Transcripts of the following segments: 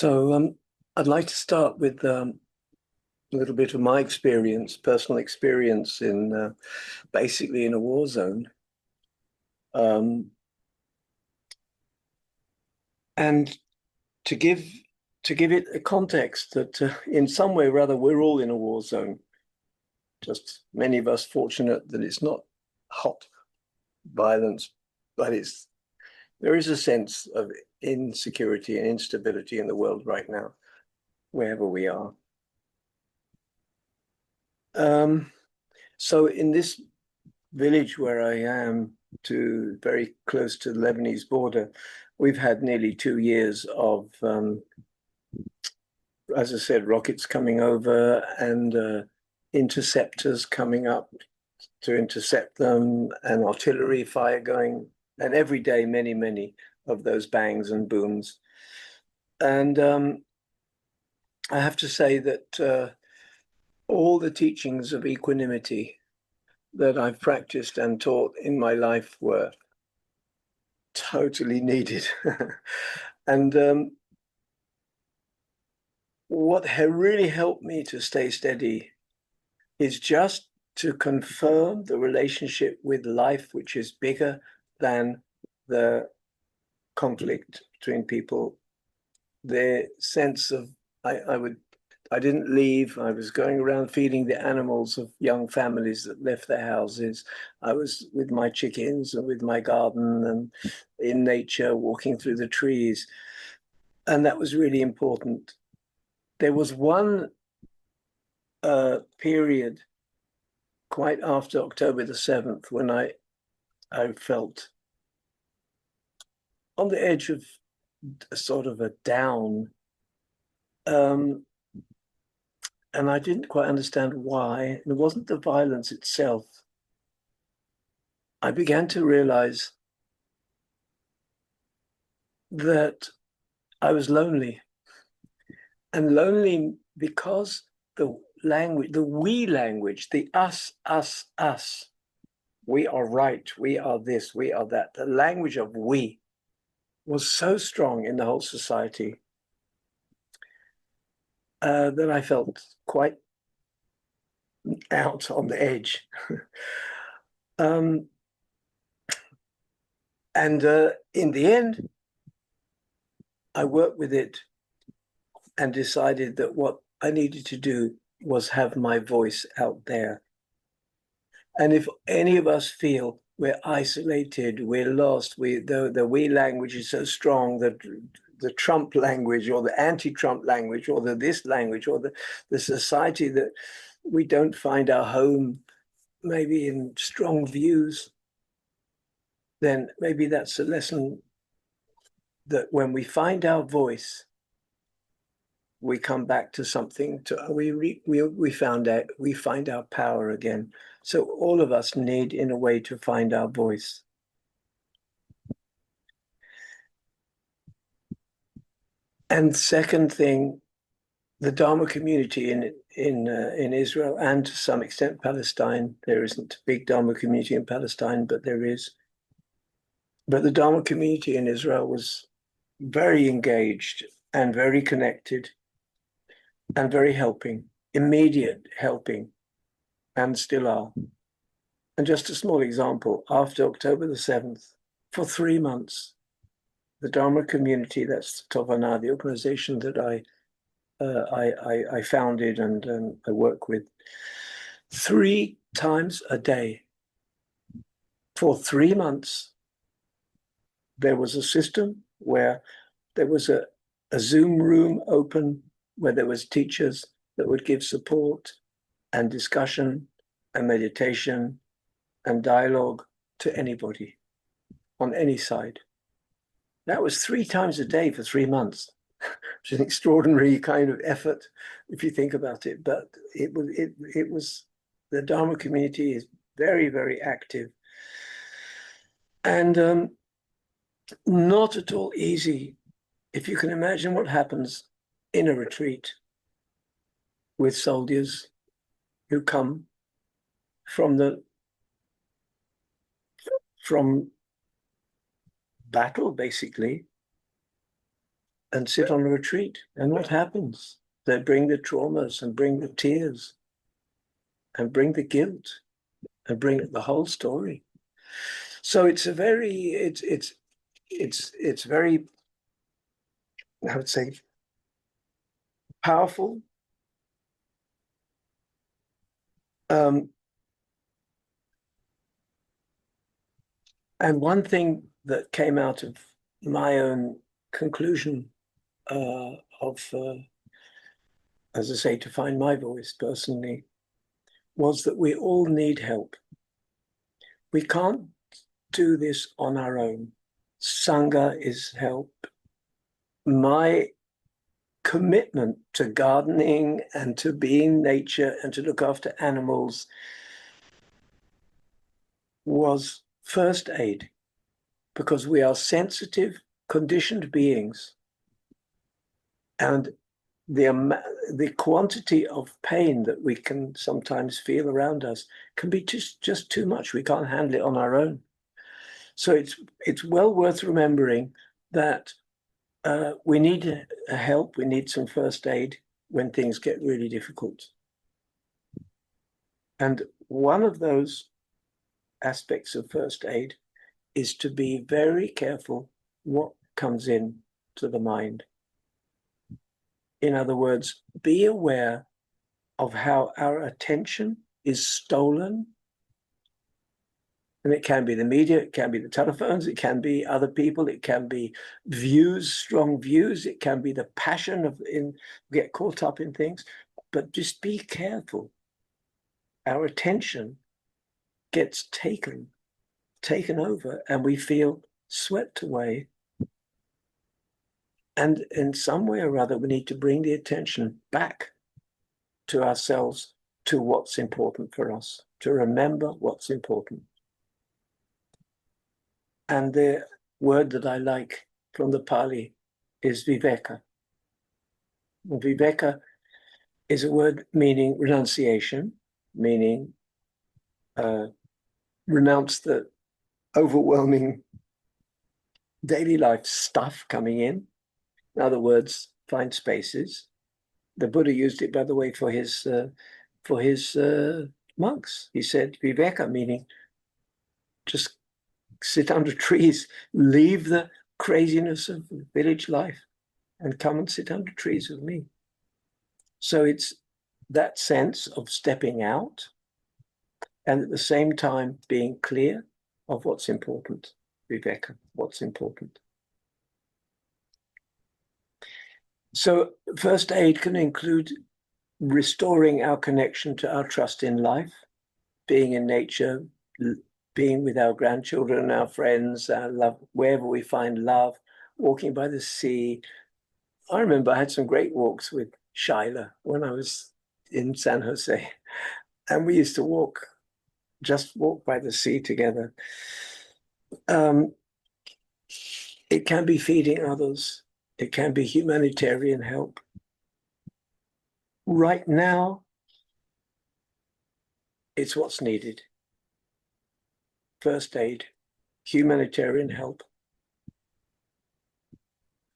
I'd like to start with a little bit of my experience, personal experience in basically in a war zone. Um, and to give it a context that in some way or other, we're all in a war zone. Just many of us fortunate that it's not hot violence, but there is a sense of insecurity and instability in the world right now, wherever we are. So in this village where I am, very close to the Lebanese border, we've had nearly 2 years of, as I said, rockets coming over and interceptors coming up to intercept them, and artillery fire going, and every day, many of those bangs and booms. And I have to say that all the teachings of equanimity that I've practiced and taught in my life were totally needed. And what really helped me to stay steady is just to confirm the relationship with life, which is bigger than the conflict between people. The sense of, I didn't leave. I was going around feeding the animals of young families that left their houses. I was with my chickens and with my garden and in nature, walking through the trees. And that was really important. There was one period quite after October the 7th when I felt on the edge of a sort of a down. And I didn't quite understand why. It wasn't the violence itself. I began to realize that I was lonely. And lonely because the language, the we language, the us, we are right, we are this, we are that. The language of we was so strong in the whole society that I felt quite out on the edge. And in the end, I worked with it and decided that what I needed to do was have my voice out there. And if any of us feel we're isolated, we're lost, the we language is so strong that the Trump language or the anti-Trump language or the this language or the society that we don't find our home, maybe in strong views, then maybe that's a lesson that when we find our voice, we come back to something. We find our power again. So all of us need, in a way, to find our voice. And second thing, the Dharma community in Israel and to some extent Palestine. There isn't a big Dharma community in Palestine, but there is. But the Dharma community in Israel was very engaged and very connected and very helping, immediate helping, and still are. And just a small example, after October the 7th, for 3 months, the Dharma community, that's Tovana, the organization that I founded and I work with, 3 times a day, for 3 months, there was a system where there was a Zoom room open where there was teachers that would give support and discussion and meditation and dialogue to anybody on any side. That was 3 times a day for 3 months, which is an extraordinary kind of effort if you think about it. But it was the Dharma community is very active and not at all easy. If you can imagine what happens in a retreat with soldiers who come from battle, basically, and sit on a retreat. And what happens? They bring the traumas and bring the tears and bring the guilt and bring the whole story. So it's a very, it's very, I would say, powerful. And one thing that came out of my own conclusion as I say, to find my voice personally, was that we all need help. We can't do this on our own. Sangha is help. My commitment to gardening and to being nature and to look after animals was first aid, because we are sensitive, conditioned beings. And the quantity of pain that we can sometimes feel around us can be just too much. We can't handle it on our own. So it's well worth remembering that we need help. We need some first aid when things get really difficult. And one of those aspects of first aid is to be very careful what comes in to the mind. In other words, be aware of how our attention is stolen. And it can be the media, it can be the telephones, it can be other people, it can be views, strong views, it can be the passion of get caught up in things. But just be careful. Our attention gets taken over, and we feel swept away. And in some way or other, we need to bring the attention back to ourselves, to what's important for us, to remember what's important. And the word that I like from the Pali is viveka. And viveka is a word meaning renunciation, meaning renounce the overwhelming daily life stuff coming in. In other words, find spaces. The Buddha used it, by the way, for his monks. He said viveka, meaning just sit under trees, leave the craziness of village life and come and sit under trees with me. So it's that sense of stepping out and at the same time being clear of what's important, viveka, what's important. So first aid can include restoring our connection to our trust in life, being in nature, being with our grandchildren, our friends, our love, wherever we find love, walking by the sea. I remember I had some great walks with Shaila when I was in San Jose, and we used to just walk by the sea together. It can be feeding others. It can be humanitarian help. Right now, it's what's needed. First aid, humanitarian help.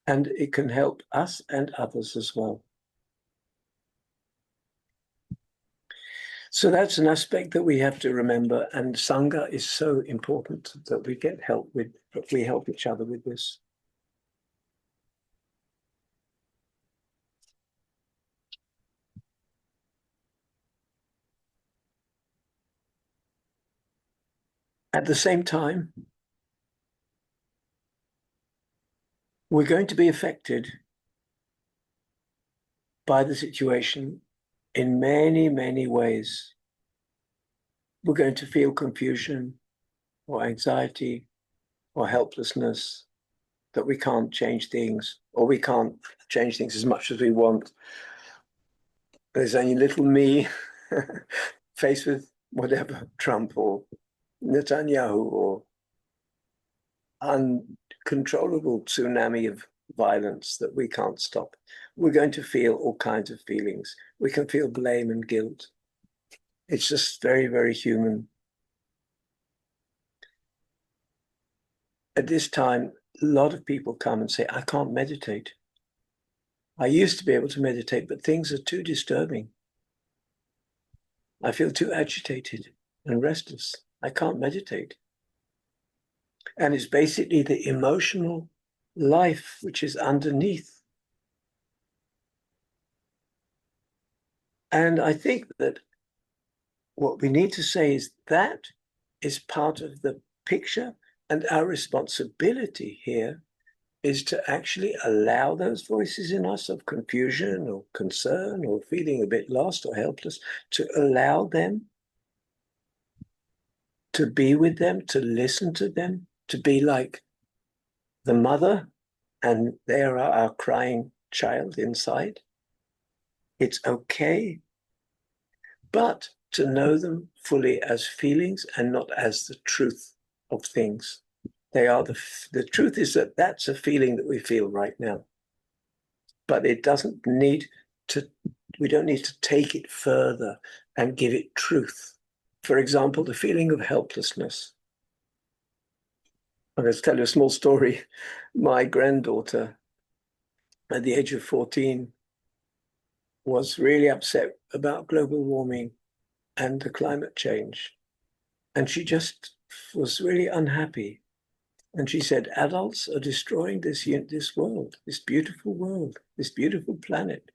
And it can help us and others as well. So that's an aspect that we have to remember. And Sangha is so important that we get help with, we help each other with this. At the same time, we're going to be affected by the situation in many, many ways. We're going to feel confusion or anxiety or helplessness, that we can't change things, or we can't change things as much as we want. There's only little me faced with whatever, Trump or Netanyahu or uncontrollable tsunami of violence that we can't stop. We're going to feel all kinds of feelings. We can feel blame and guilt. It's just very, very human. At this time, a lot of people come and say, I can't meditate. I used to be able to meditate, but things are too disturbing. I feel too agitated and restless. I can't meditate. And it's basically the emotional life which is underneath. And I think that what we need to say is that is part of the picture, and our responsibility here is to actually allow those voices in us of confusion or concern or feeling a bit lost or helpless, to allow them, to be with them, to listen to them, to be like the mother, and there are our crying child inside. It's okay, but to know them fully as feelings and not as the truth of things. They are the truth is that that's a feeling that we feel right now. But it doesn't need to, we don't need to take it further and give it truth. For example, the feeling of helplessness. I'm going to tell you a small story. My granddaughter, at the age of 14, was really upset about global warming and the climate change. And she just was really unhappy. And she said, adults are destroying this world, this beautiful planet.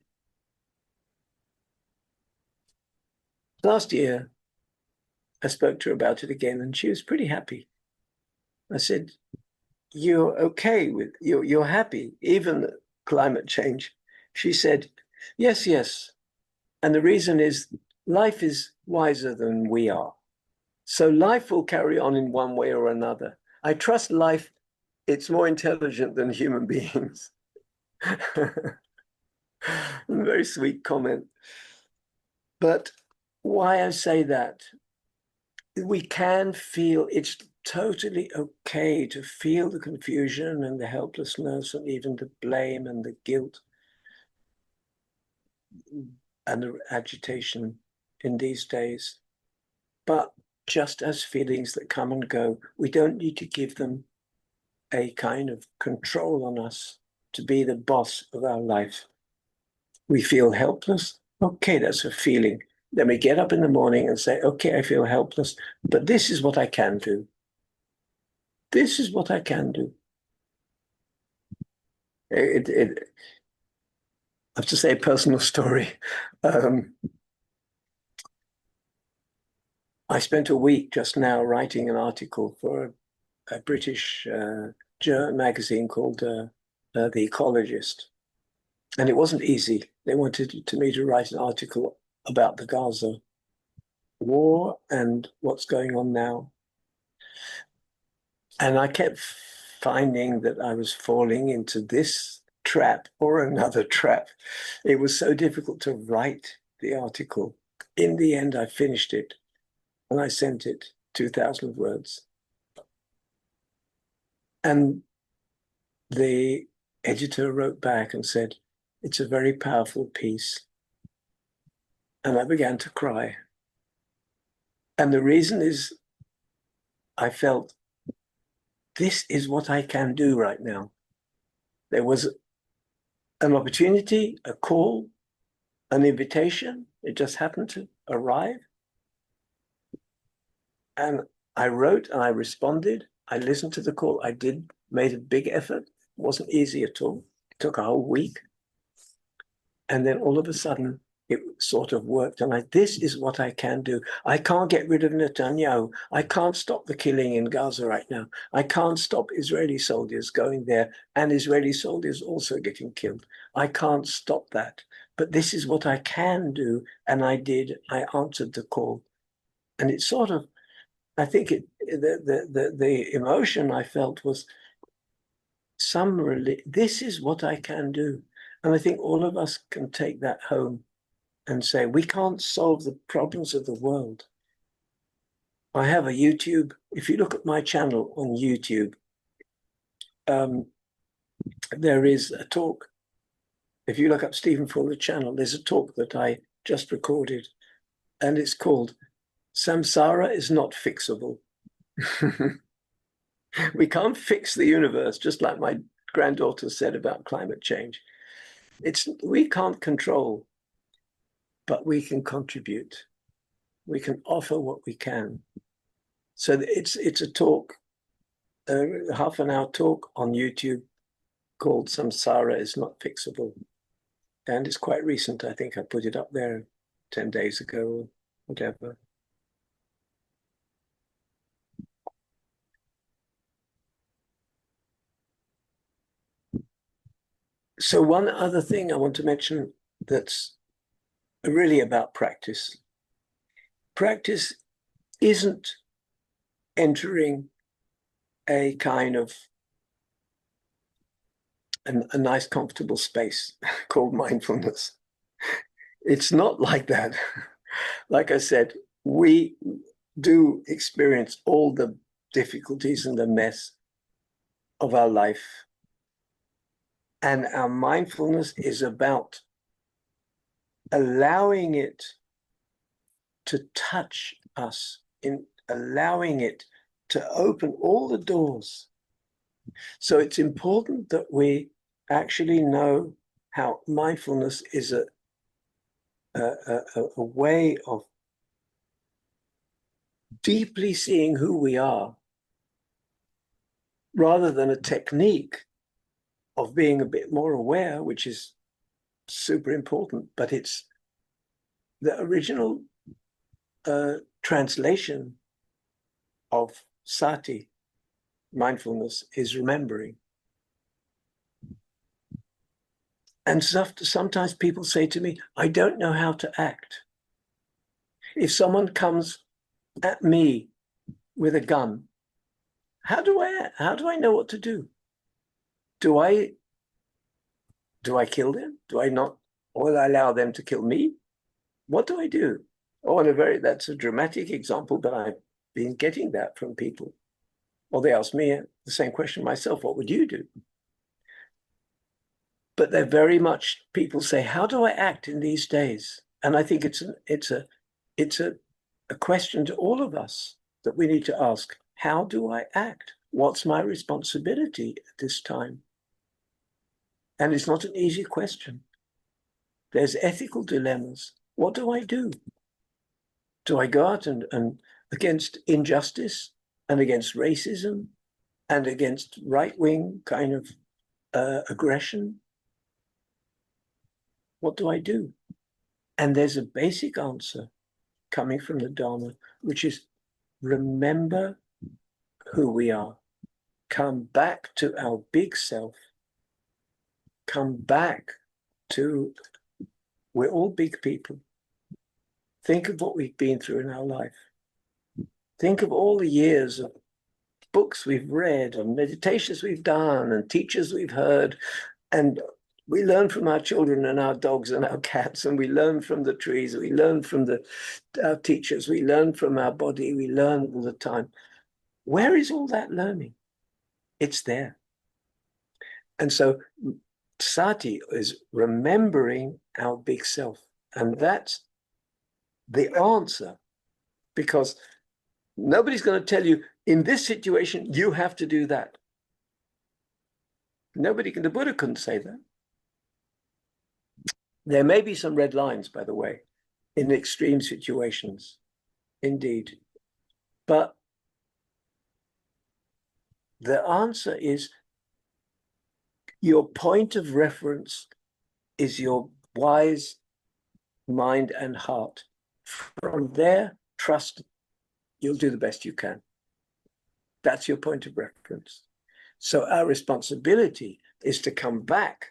Last year, I spoke to her about it again, and she was pretty happy. I said, you're okay with, you're happy, even climate change. She said, yes, yes. And the reason is life is wiser than we are. So life will carry on in one way or another. I trust life, it's more intelligent than human beings. Very sweet comment. But why I say that, we can feel, it's totally okay to feel the confusion and the helplessness and even the blame and the guilt and the agitation in these days. But just as feelings that come and go, we don't need to give them a kind of control on us to be the boss of our life. We feel helpless. Okay, that's a feeling. Then we get up in the morning and say, okay, I feel helpless, but this is what I can do. This is what I can do. I have to say a personal story. I spent a week just now writing an article for a British magazine called The Ecologist. And it wasn't easy. They wanted me to write an article about the Gaza war and what's going on now. And I kept finding that I was falling into this trap or another trap. It was so difficult to write the article. In the end, I finished it and I sent it 2,000 words. And the editor wrote back and said, it's a very powerful piece. And I began to cry. And the reason is I felt this is what I can do right now. There was an opportunity, a call, an invitation. It just happened to arrive. And I wrote and I responded. I listened to the call. I made a big effort. It wasn't easy at all. It took a whole week. And then all of a sudden, it sort of worked. And this is what I can do. I can't get rid of Netanyahu. I can't stop the killing in Gaza right now. I can't stop Israeli soldiers going there and Israeli soldiers also getting killed. I can't stop that. But this is what I can do. And I did. I answered the call. And it sort of, I think the emotion I felt was some relief. This is what I can do. And I think all of us can take that home and say, we can't solve the problems of the world. I have a YouTube. If you look at my channel on YouTube, there is a talk. If you look up Stephen Fuller channel, there's a talk that I just recorded, and it's called Samsara is Not Fixable. We can't fix the universe, just like my granddaughter said about climate change. We can't control, but we can contribute. We can offer what we can. So it's a talk, half an hour talk on YouTube called Samsara is Not Fixable. And it's quite recent. I think I put it up there 10 days ago or whatever. So one other thing I want to mention that's really about practice. Practice isn't entering a kind of a nice, comfortable space called mindfulness. It's not like that. Like I said, we do experience all the difficulties and the mess of our life. And our mindfulness is about allowing it to touch us, in allowing it to open all the doors. So it's important that we actually know how mindfulness is a way of deeply seeing who we are, rather than a technique of being a bit more aware, which is super important. But it's the original translation of sati, mindfulness, is remembering. And sometimes people say to me, I don't know how to act. If someone comes at me with a gun, how do I know what to do? Do I kill them? Do I not? Or will I allow them to kill me? What do I do? Oh, that's a dramatic example, but I've been getting that from people. Or they ask me the same question myself, what would you do? But they're very much, people say, how do I act in these days? And I think it's a question to all of us that we need to ask. How do I act? What's my responsibility at this time? And it's not an easy question. There's ethical dilemmas. What do I do? Do I go out and against injustice and against racism and against right-wing kind of aggression? What do I do? And there's a basic answer coming from the Dharma, which is remember who we are. Come back to our big self. Come back to, we're all big people. Think of what we've been through in our life. Think of all the years of books we've read and meditations we've done and teachers we've heard. And we learn from our children and our dogs and our cats, and we learn from the trees, we learn from our teachers, we learn from our body, we learn all the time. Where is all that learning? It's there. And so sati is remembering our big self. And that's the answer, because nobody's going to tell you, in this situation, you have to do that. Nobody can, the Buddha couldn't say that. There may be some red lines, by the way, in extreme situations, indeed. But the answer is your point of reference is your wise mind and heart. From there, trust you'll do the best you can. That's your point of reference. So our responsibility is to come back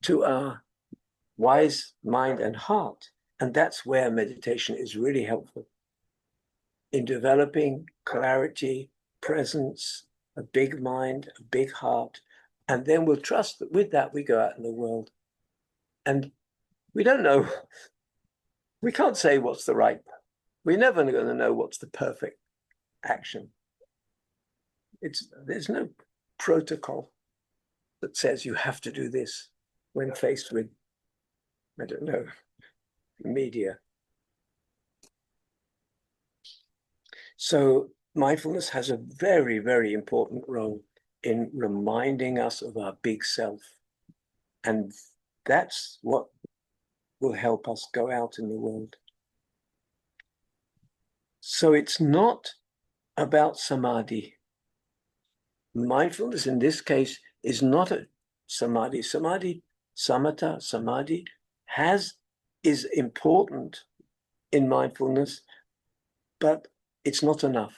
to our wise mind and heart. And that's where meditation is really helpful in developing clarity, presence, a big mind, a big heart. And then we'll trust that with that, we go out in the world. And we don't know, we can't say what's the right, we're never going to know what's the perfect action. There's no protocol that says you have to do this when faced with, I don't know, media. So mindfulness has a very, very important role in reminding us of our big self. And that's what will help us go out in the world. So it's not about samadhi. Mindfulness in this case is not a samadhi. Samadhi, samatha, samadhi is important in mindfulness, but it's not enough.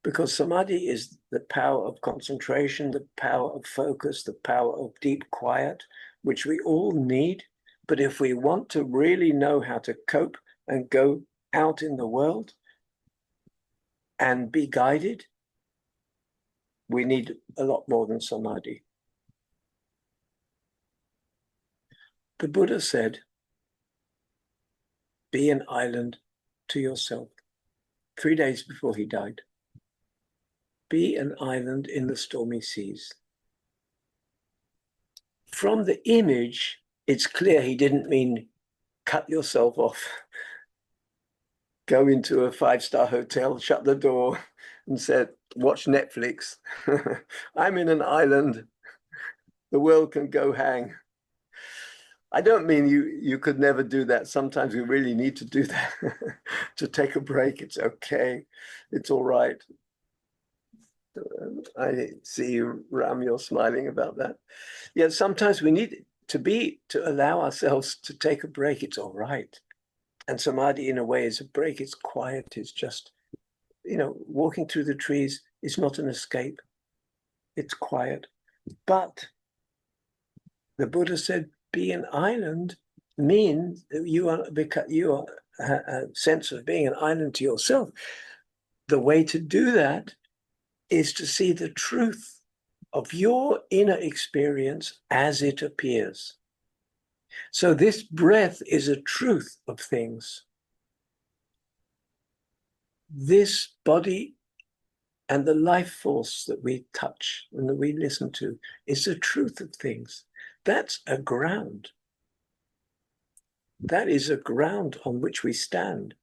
Because samadhi is the power of concentration, the power of focus, the power of deep quiet, which we all need. But if we want to really know how to cope and go out in the world and be guided, we need a lot more than samadhi. The Buddha said, be an island to yourself. 3 days before he died. Be an island in the stormy seas. From the image, it's clear he didn't mean cut yourself off, go into a 5-star hotel, shut the door, and said, watch Netflix. I'm in an island. The world can go hang. I don't mean you could never do that. Sometimes we really need to do that, to take a break. It's okay. It's all right. I see you, Ram, you're smiling about that. Yeah, sometimes we need to allow ourselves to take a break. It's all right. And samadhi, in a way, is a break. It's quiet. It's just, walking through the trees is not an escape. It's quiet. But the Buddha said, be an island means that you are a sense of being an island to yourself. The way to do that is to see the truth of your inner experience as it appears. So this breath is a truth of things. This body and the life force that we touch and that we listen to is the truth of things. That's a ground. That is a ground on which we stand.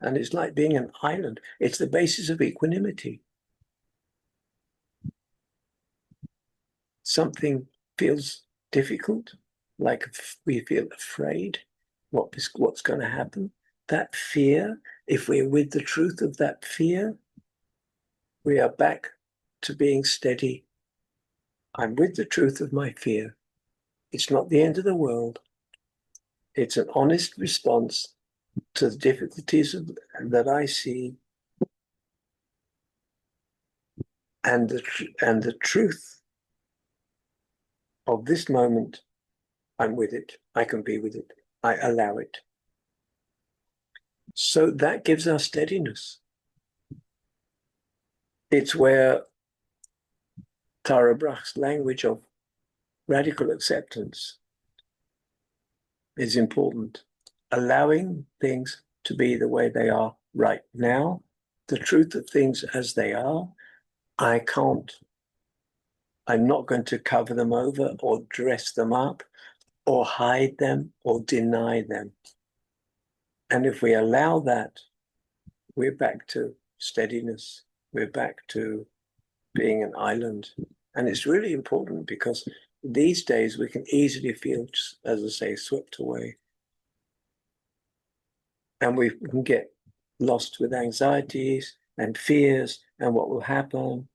And it's like being an island. It's the basis of equanimity. Something feels difficult, like we feel afraid, what's going to happen. That fear, if we're with the truth of that fear, we are back to being steady. I'm with the truth of my fear. It's not the end of the world. It's an honest response to the difficulties that I see, and the truth of this moment. I'm with it. I can be with it. I allow it. So that gives us steadiness. It's where Tara Brach's language of radical acceptance is important. Allowing things to be the way they are right now, the truth of things as they are. I'm not going to cover them over or dress them up or hide them or deny them. And if we allow that, we're back to steadiness. We're back to being an island. And it's really important because these days we can easily feel, as I say, swept away. And we can get lost with anxieties and fears and what will happen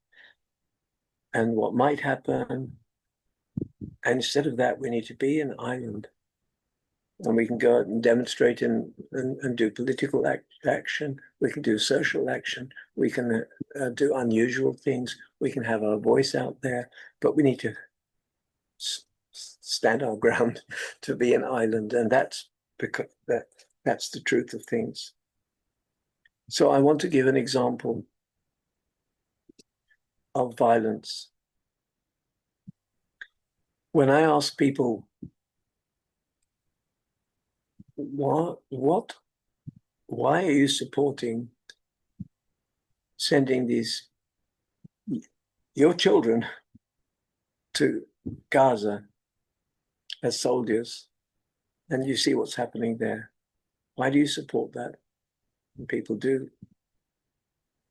and what might happen. And instead of that, we need to be an island. And we can go out and demonstrate and do political action. We can do social action. We can do unusual things. We can have our voice out there. But we need to stand our ground to be an island. And that's because that's the truth of things. So I want to give an example of violence. When I ask people, why are you supporting sending your children to Gaza as soldiers, and you see what's happening there? Why do you support that? And people do.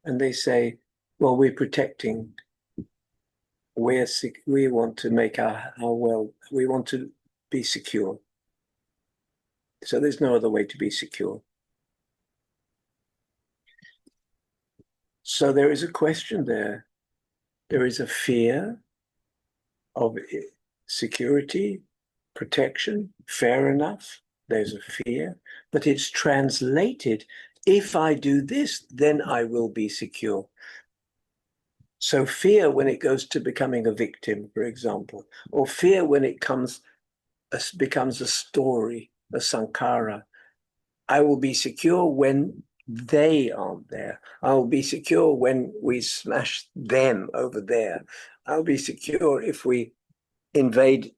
And they say, well, we're protecting we want to make our world, we want to be secure. So there's no other way to be secure. So there is a question there. There is a fear of security, protection, fair enough. There's a fear, but it's translated, if I do this, then I will be secure. So fear when it goes to becoming a victim, for example, or fear when it becomes a story, a sankhara. I will be secure when they aren't there. I will be secure when we smash them over there. I'll be secure if we invade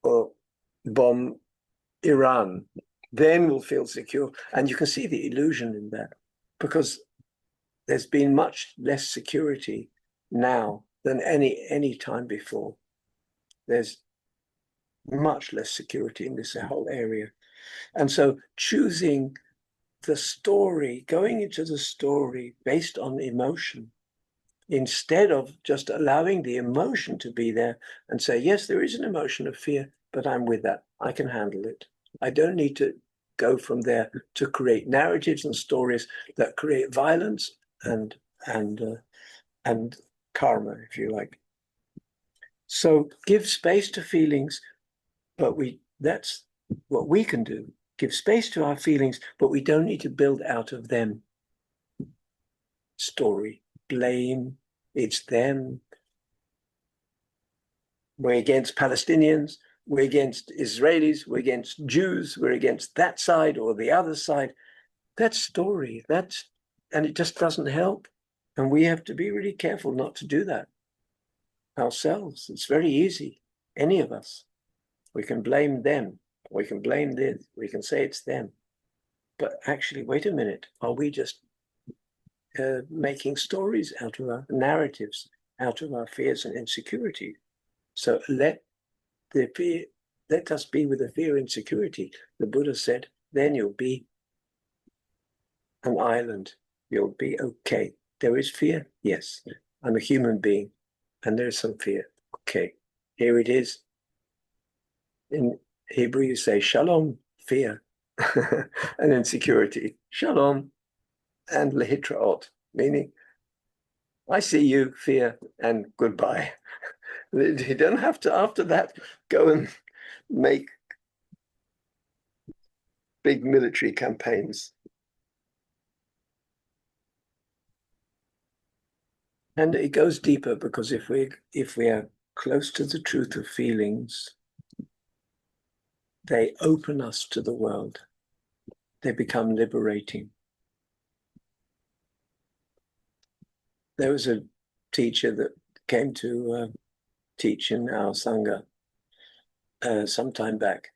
or bomb Iran. Then we'll feel secure. And you can see the illusion in that, because there's been much less security now than any time before. There's much less security in this whole area. And so choosing the story, going into the story based on emotion, instead of just allowing the emotion to be there and say, yes, there is an emotion of fear, but I'm with that. I can handle it. I don't need to go from there to create narratives and stories that create violence and karma, if you like. So give space to feelings, but that's what we can do. Give space to our feelings, but we don't need to build out of them story, blame, it's them. We're against Palestinians, we're against Israelis, we're against Jews, we're against that side or the other side. That's story, and it just doesn't help. And we have to be really careful not to do that ourselves. It's very easy, any of us. We can blame them, we can blame this, we can say it's them. But actually, wait a minute, are we just making stories out of our narratives, out of our fears and insecurity? So let us be with the fear and insecurity. The Buddha said, then you'll be an island. You'll be okay. There is fear? Yes. I'm a human being, and there's some fear. Okay, here it is. In Hebrew, you say shalom, fear, and insecurity. Shalom and lehitraot, meaning I see you, fear, and goodbye. You don't have to, after that, go and make big military campaigns. And it goes deeper, because if we are close to the truth of feelings, they open us to the world. They become liberating. There was a teacher that came to teach in our Sangha some time back.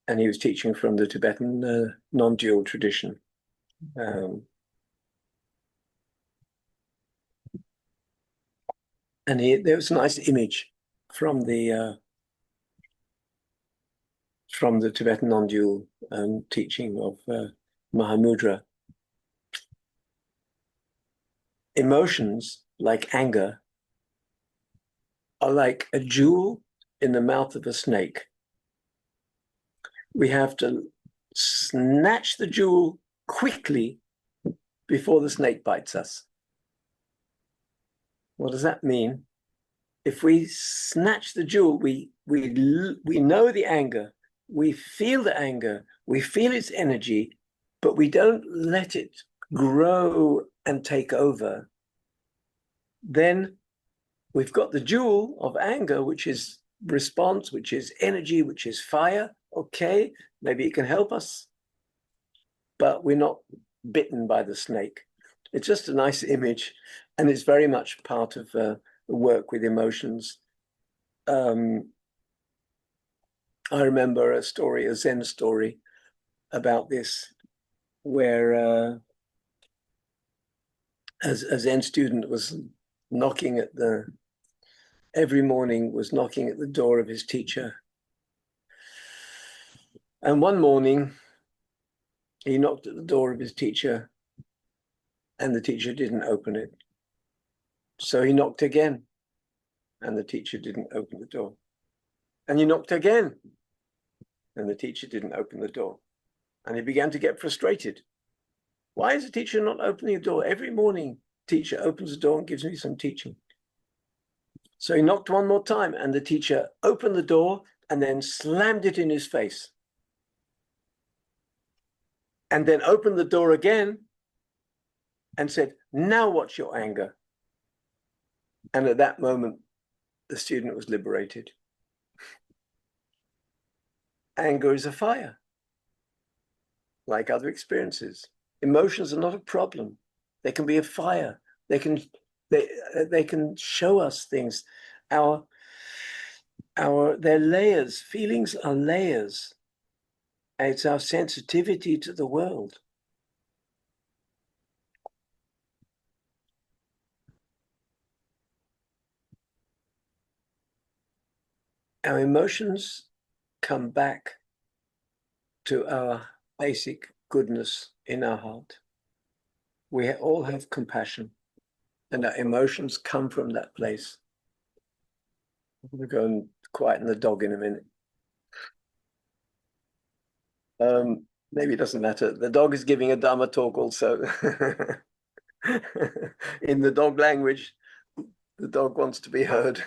And he was teaching from the Tibetan non-dual tradition. And there was a nice image from the Tibetan non-dual teaching of Mahamudra. Emotions like anger are like a jewel in the mouth of a snake. We have to snatch the jewel quickly before the snake bites us. What does that mean? If we snatch the jewel, we know the anger, we feel the anger, we feel its energy, but we don't let it grow and take over. Then we've got the jewel of anger, which is response, which is energy, which is fire. Okay, maybe it can help us, but we're not bitten by the snake. It's just a nice image, and it's very much part of the work with emotions. I remember a Zen story about this, where a Zen student was every morning was knocking at the door of his teacher. And one morning, he knocked at the door of his teacher, and the teacher didn't open it. So he knocked again. and the teacher didn't open the door. And you knocked again, and the teacher didn't open the door. And he began to get frustrated. Why is the teacher not opening the door? Every morning, teacher opens the door and gives me some teaching. So he knocked one more time, and the teacher opened the door and then slammed it in his face. And then opened the door again and said, now what's your anger? And at that moment, the student was liberated. Anger is a fire, like other experiences. Emotions are not a problem. They can be a fire. They can show us things. They're layers. Feelings are layers. And it's our sensitivity to the world. Our emotions come back to our basic goodness in our heart. We all have compassion, and our emotions come from that place. I'm going to go and quieten the dog in a minute. Maybe it doesn't matter. The dog is giving a Dharma talk also. In the dog language, the dog wants to be heard.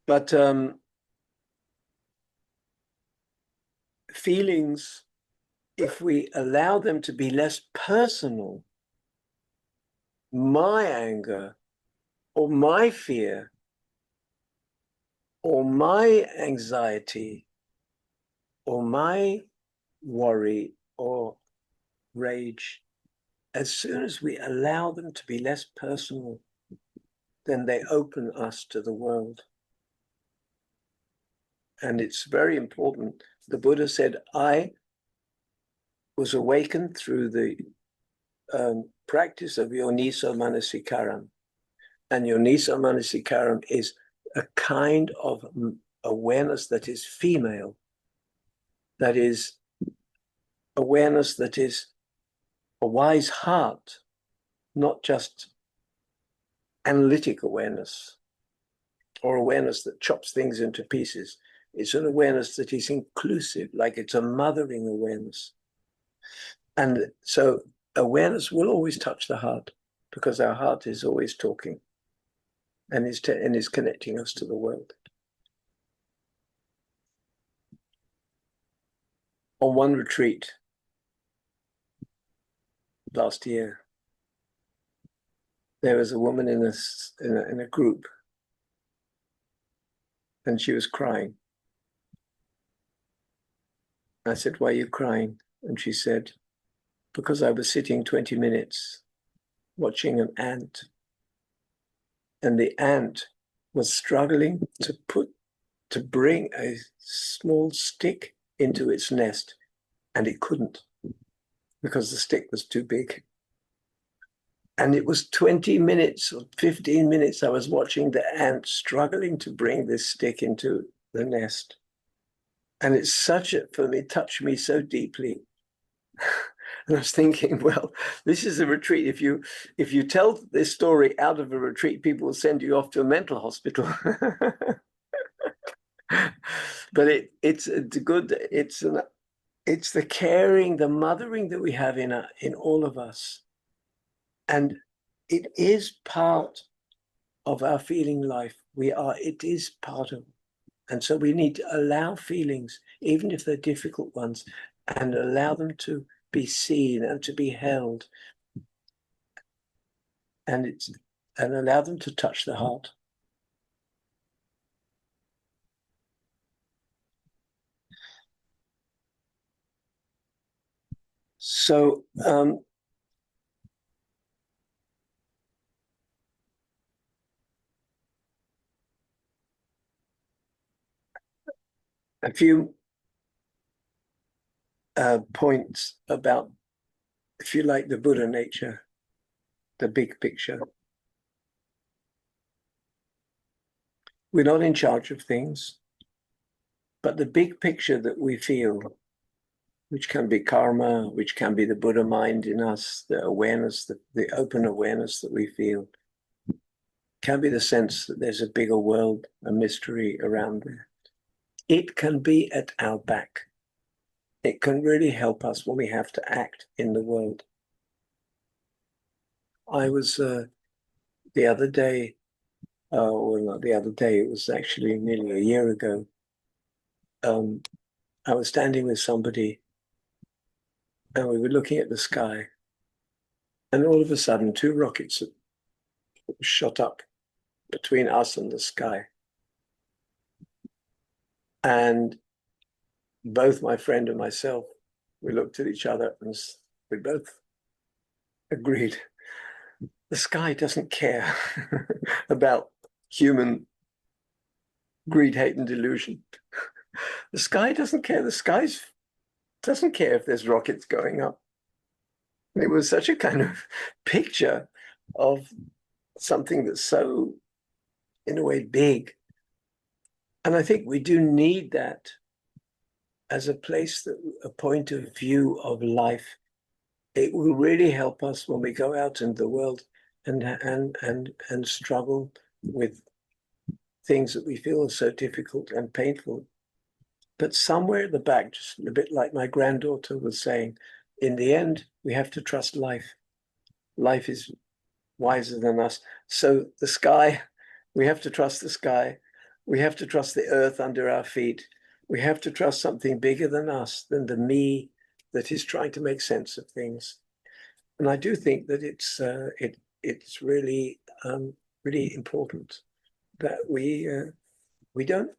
But feelings, if we allow them to be less personal, my anger or my fear or my anxiety or my worry or rage, as soon as we allow them to be less personal, then they open us to the world. And it's very important. The Buddha said, I was awakened through the practice of yoniso manasikaram. And yoniso manasikaram is a kind of awareness that is female, that is awareness that is a wise heart, not just analytic awareness or awareness that chops things into pieces. It's an awareness that is inclusive, like it's a mothering awareness. And so awareness will always touch the heart, because our heart is always talking and is connecting us to the world. On one retreat last year, there was a woman in a group, and she was crying. I said, why are you crying? And she said, because I was sitting 20 minutes watching an ant, and the ant was struggling to bring a small stick into its nest, and it couldn't, because the stick was too big. And it was 20 minutes or 15 minutes I was watching the ant struggling to bring this stick into the nest. And it's for me, touched me so deeply. And I was thinking, well, this is a retreat. If you tell this story out of a retreat, people will send you off to a mental hospital. But it's the caring, the mothering that we have in all of us. And it is part of our feeling life. It is part of, and so we need to allow feelings, even if they're difficult ones, and allow them to be seen and to be held, and allow them to touch the heart. So a few points about, if you like, the Buddha nature, the big picture. We're not in charge of things, but the big picture that we feel which can be karma, which can be the Buddha mind in us, the awareness, the open awareness that we feel, can be the sense that there's a bigger world, a mystery around there. It can be at our back. It can really help us when we have to act in the world. I was the other day, well, not the other day, it was actually nearly a year ago. I was standing with somebody and we were looking at the sky, and all of a sudden, two rockets shot up between us and the sky. And both my friend and myself, we looked at each other and we both agreed the sky doesn't care about human greed, hate, and delusion. The sky doesn't care. The sky doesn't care if there's rockets going up. It was such a kind of picture of something that's so, in a way, big. And I think we do need that as a place, that a point of view of life. It will really help us when we go out into the world and struggle with things that we feel are so difficult and painful. But somewhere at the back, just a bit like my granddaughter was saying, in the end, we have to trust life. Life is wiser than us. So the sky, we have to trust the sky. We have to trust the earth under our feet. We have to trust something bigger than us, than the me that is trying to make sense of things. And I do think that it's really really important that we don't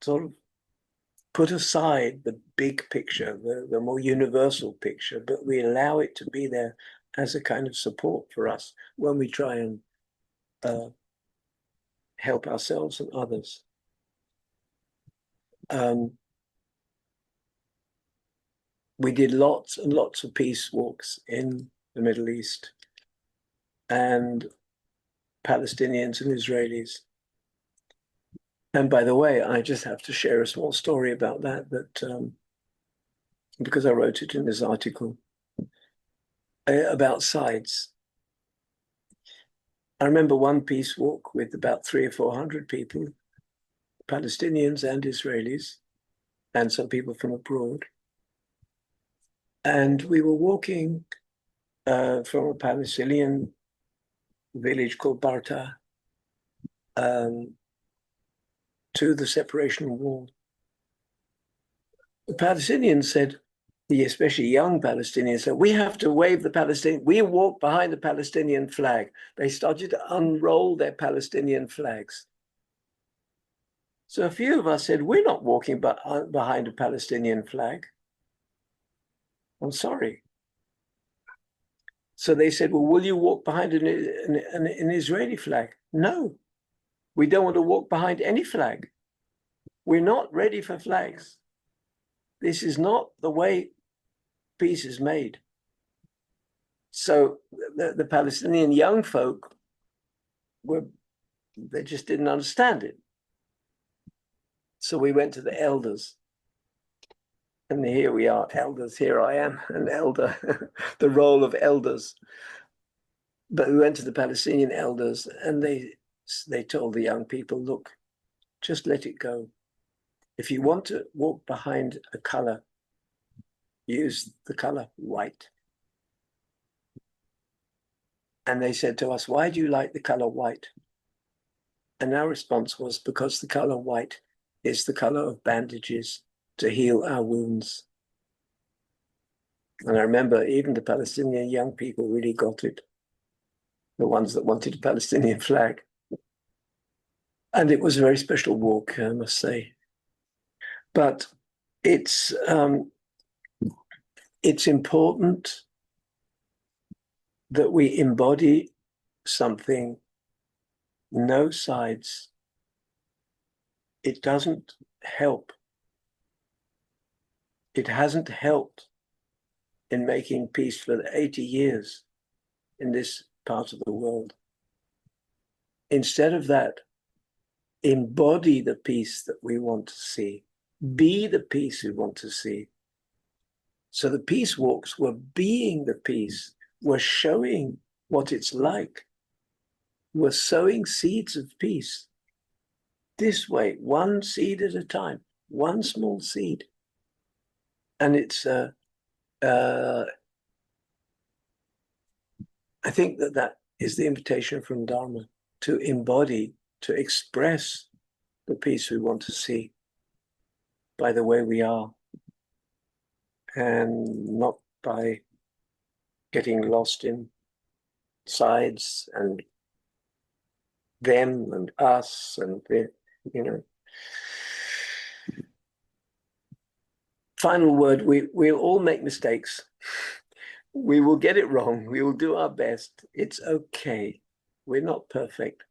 sort of put aside the big picture, the more universal picture, but we allow it to be there as a kind of support for us when we try and help ourselves and others. We did lots and lots of peace walks in the Middle East, and Palestinians and Israelis. And by the way, I just have to share a small story about that, because I wrote it in this article about sides. I remember one peace walk with about 300 or 400 people, Palestinians and Israelis, and some people from abroad. And we were walking from a Palestinian village called Barta to the separation wall. The Palestinians said, especially young Palestinians said, we have to wave the Palestinian, we walk behind the Palestinian flag. They started to unroll their Palestinian flags. So a few of us said, we're not walking behind a Palestinian flag. I'm sorry. So they said, well, will you walk behind an Israeli flag? No, we don't want to walk behind any flag. We're not ready for flags. This is not the way peace is made. So the Palestinian young folk they just didn't understand it. So we went to the elders. And here we are, elders. Here I am, an elder, the role of elders. But we went to the Palestinian elders, and they told the young people, look, just let it go. If you want to walk behind a color, use the color white. And they said to us, why do you like the color white? And our response was, because the color white is the color of bandages to heal our wounds. And I remember even the Palestinian young people really got it, the ones that wanted a Palestinian flag. And it was a very special walk, I must say. But it's important that we embody something, no sides. It doesn't help. It hasn't helped in making peace for 80 years in this part of the world. Instead of that, embody the peace that we want to see. Be the peace we want to see. So the peace walks were being the peace, were showing what it's like, were sowing seeds of peace. This way, one seed at a time, one small seed. And it's, I think that is the invitation from Dharma, to embody, to express the peace we want to see by the way we are, and not by getting lost in sides and them and us and the, you know. Final word, we'll all make mistakes. We will get it wrong. We will do our best. It's okay. We're not perfect.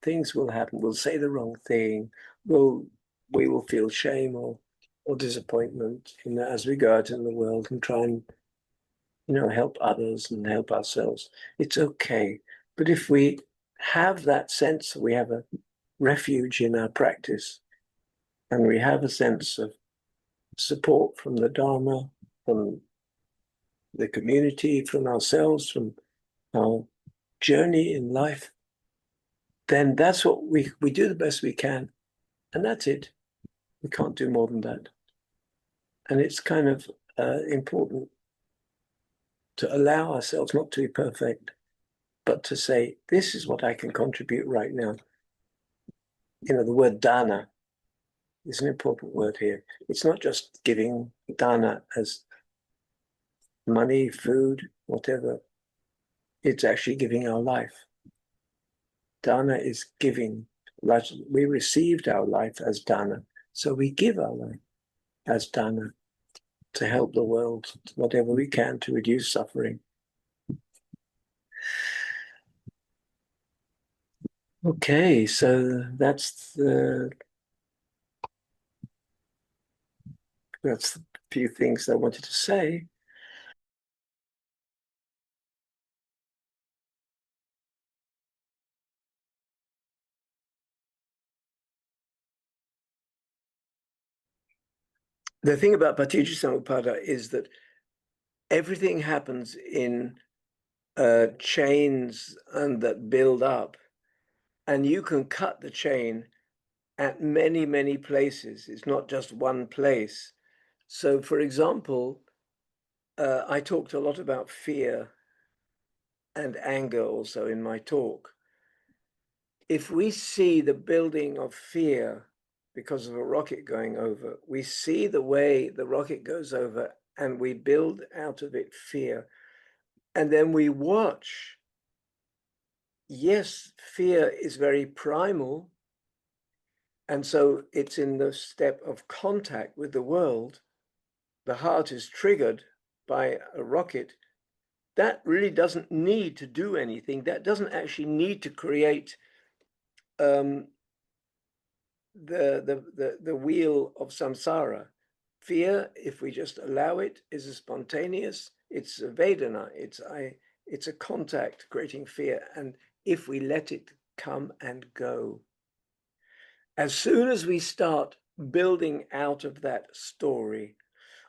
Things will happen. We'll say the wrong thing. We will feel shame or disappointment, as we go out in the world and try and, help others and help ourselves. It's okay. But if we have that sense, we have a refuge in our practice, and we have a sense of support from the Dharma, from the community, from ourselves, from our journey in life, then that's what we do the best we can. And that's it. We can't do more than that. And it's kind of important to allow ourselves not to be perfect, but to say, this is what I can contribute right now. The word dana is an important word here. It's not just giving dana as money, food, whatever. It's actually giving our life. Dana is giving. We received our life as dana, so we give our life as dana to help the world, whatever we can, to reduce suffering. Okay, so that's a few things I wanted to say. The thing about Paticca is that everything happens in chains and that build up, and you can cut the chain at many, many places. It's not just one place. So, for example, I talked a lot about fear and anger also in my talk. If we see the building of fear because of a rocket going over, we see the way the rocket goes over and we build out of it fear. And then we watch. Yes, fear is very primal. And so it's in the step of contact with the world. The heart is triggered by a rocket. That really doesn't need to do anything. That doesn't actually need to create the wheel of samsara. Fear, if we just allow it, is a spontaneous. It's a Vedana. It's a contact creating fear. And if we let it come and go, as soon as we start building out of that story,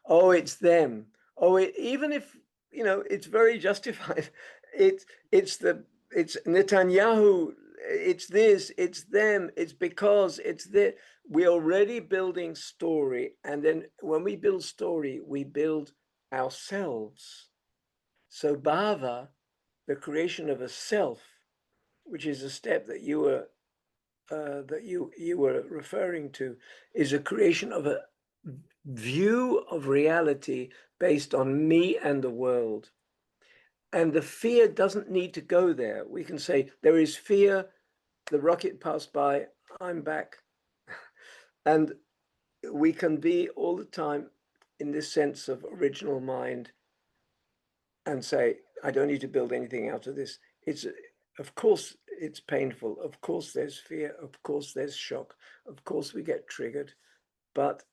oh, it's them. Oh, even if it's very justified. It's Netanyahu. It's this. It's them. It's because it's the. We're already building story, and then when we build story, we build ourselves. So bhava, the creation of a self, which is a step that you were referring to, is a creation of a view of reality based on me and the world. And the fear doesn't need to go there. We can say, there is fear, the rocket passed by, I'm back. And we can be all the time in this sense of original mind and say, I don't need to build anything out of this. Of course, it's painful. Of course, there's fear. Of course, there's shock. Of course, we get triggered. But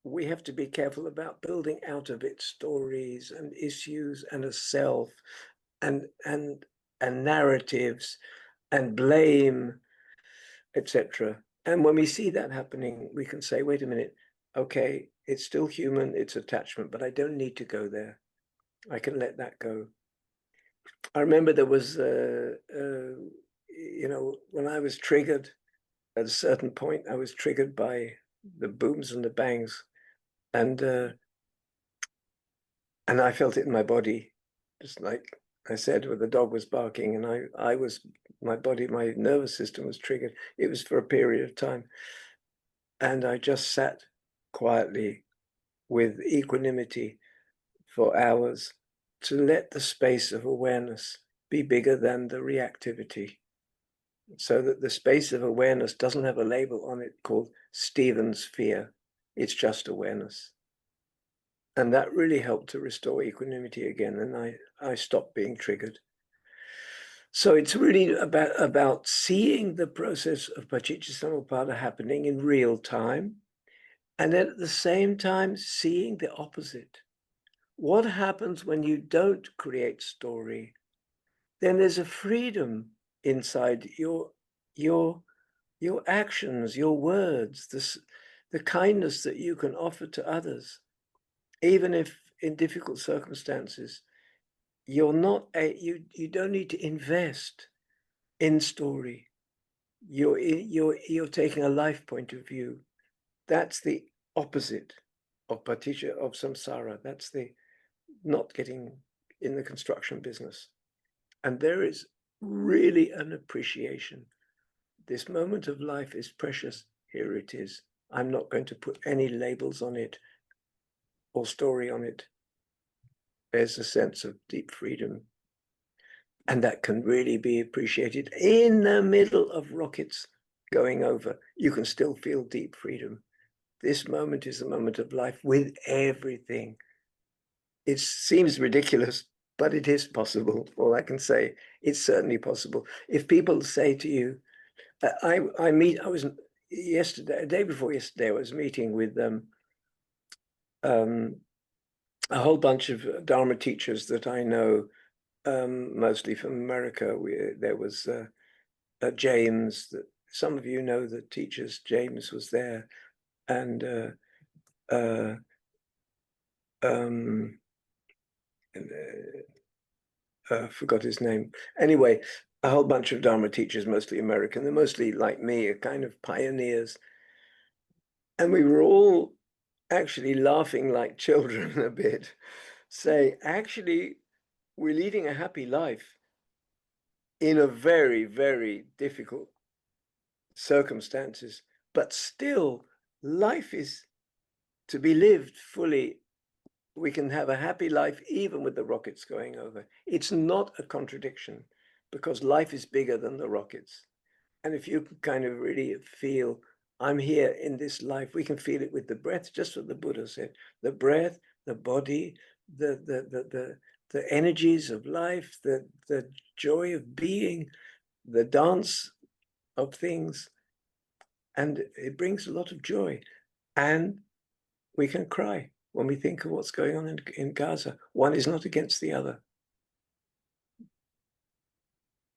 we have to be careful about building out of it stories and issues and a self and narratives and blame, etc. And when we see that happening, we can say, wait a minute, okay, It's still human, it's attachment, but I don't need to go there. I can let that go. I remember there was, when I was triggered at a certain point, I was triggered by the booms and the bangs, and I felt it in my body, just like I said, where the dog was barking, and I was, my body, my nervous system was triggered. It was for a period of time, and I just sat quietly with equanimity for hours to let the space of awareness be bigger than the reactivity, so that the space of awareness doesn't have a label on it called Stephen's fear. It's just awareness. And that really helped to restore equanimity again. And I stopped being triggered. So it's really about seeing the process of Paticca happening in real time. And then at the same time, seeing the opposite. What happens when you don't create story? Then there's a freedom inside your actions, your words, the kindness that you can offer to others, even if in difficult circumstances. You don't need to invest in story. You're taking a life point of view. That's the opposite of paticca, of samsara. That's the not getting in the construction business. And there is really an appreciation. This moment of life is precious. Here it is. I'm not going to put any labels on it or story on it. There's a sense of deep freedom. And that can really be appreciated. In the middle of rockets going over, you can still feel deep freedom. This moment is a moment of life with everything. It seems ridiculous, but it is possible. All I can say, it's certainly possible. If people say to you, I was yesterday, a day before yesterday, I was meeting with a whole bunch of Dharma teachers that I know, mostly from America. There was James, that some of you know the teachers. James was there, and forgot his name. Anyway, a whole bunch of Dharma teachers, mostly American. They're mostly like me, kind of pioneers. And we were all actually laughing like children a bit, say, actually, we're leading a happy life in a very, very difficult circumstances, but still life is to be lived fully. We can have a happy life even with the rockets going over. It's not a contradiction, because life is bigger than the rockets. And if you kind of really feel, I'm here in this life, we can feel it with the breath, just what the Buddha said. The breath, the body, the energies of life, the joy of being, the dance of things. And it brings a lot of joy. And we can cry when we think of what's going on in Gaza. One is not against the other.